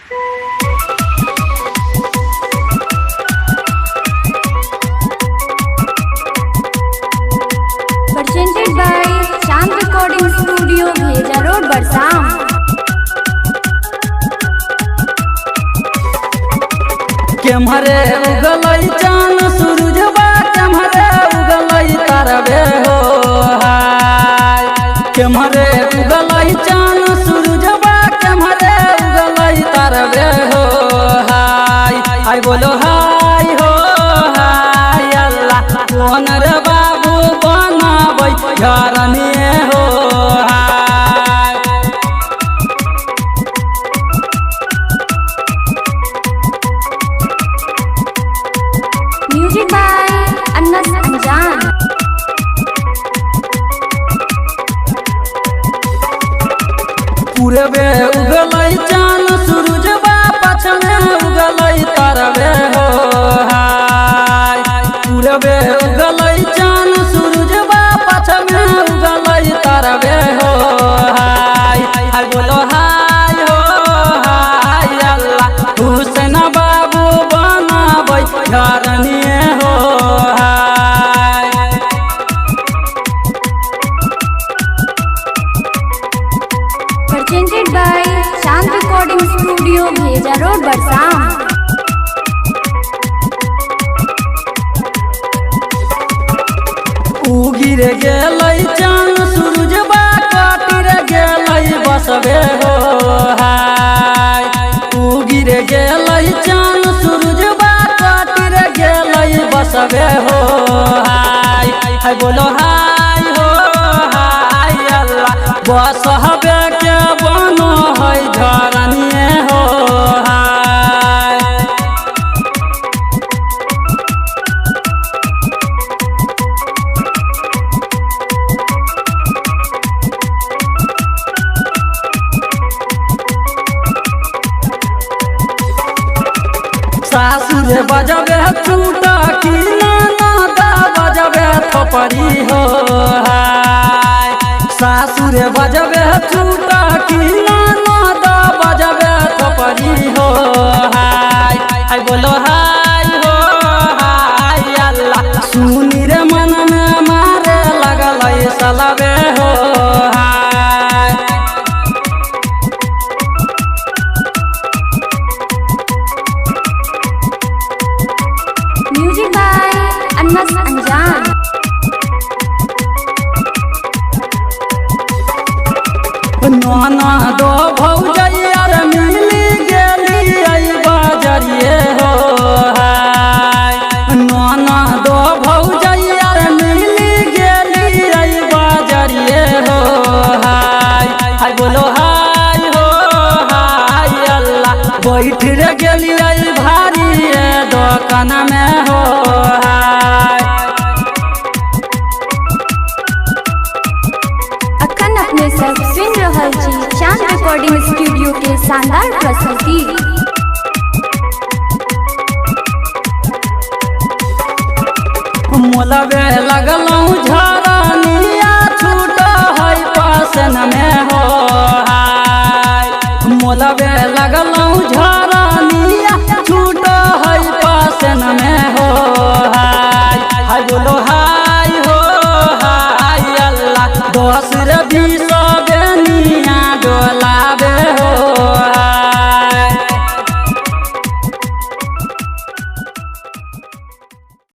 Presented by Chand Recording Studio, Bheja Road, Barsam. केम्हरे उगलई चांद सूरजबा केम्हरे उगलई तारबे हो हाय। केम्हरे उगलई चांद सूरजबा केम्हरे उगलई तारबे हो हाय। हाय बोलो हाय हो हाय अल्लाह कौन रे बाबू बनाबै घरनिए हो हाय। Music by Anas Anjan. पूरबे उगलई चांद सूरजबा पछमे उगलई तारबे हो हाय। पूरबे उगलई चांद सूरजबा पछमे उगलई तारबे हो हाय। हाय बोलो हाय हो हाय अल्लाह हुसैन बाबू बनाबै घरनिए हो हाय। Presented by Chand Recording Studio, Bheja Road, Barsam. उगिर गेलई चांद सूरजबा काटिर गेलई बसबे हो हाय। उगिर गेलई चांद सूरजबा काटिर गेलई बसबे हो हाय। हाय बोलो हाय हो हाय अल्लाह बसहबे के बनो है घरनिए हो हाय। सासुर बजबे चूटा की ननद बजबे थपरी हो हाय। सासुर बजबे चूटा की ननद बजबे थपरी हो हाय। हाय बोलो हाय हो हाय अल्लाह सुनी रे मन में मारे लगलई सलबे हो हाय। Music by Anas Anjan. नाना दो भौजैयर मिली गेली आई बाजरिए हो हाय। नाना दो भौजैयर मिली गेली आई बाजरिए हो हाय। हाय बोलो हाय हो हाय अल्लाह बैठ रे गेली आई भारी दुकान में हो हाय। अखन अपने सब सुन रहल छी चांद रिकॉर्डिंग स्टूडियो के शानदार प्रस्तुति। मोलबे लगलौं झरनिया छूट है पासन में हो हाय। मोलबे लगलौं झर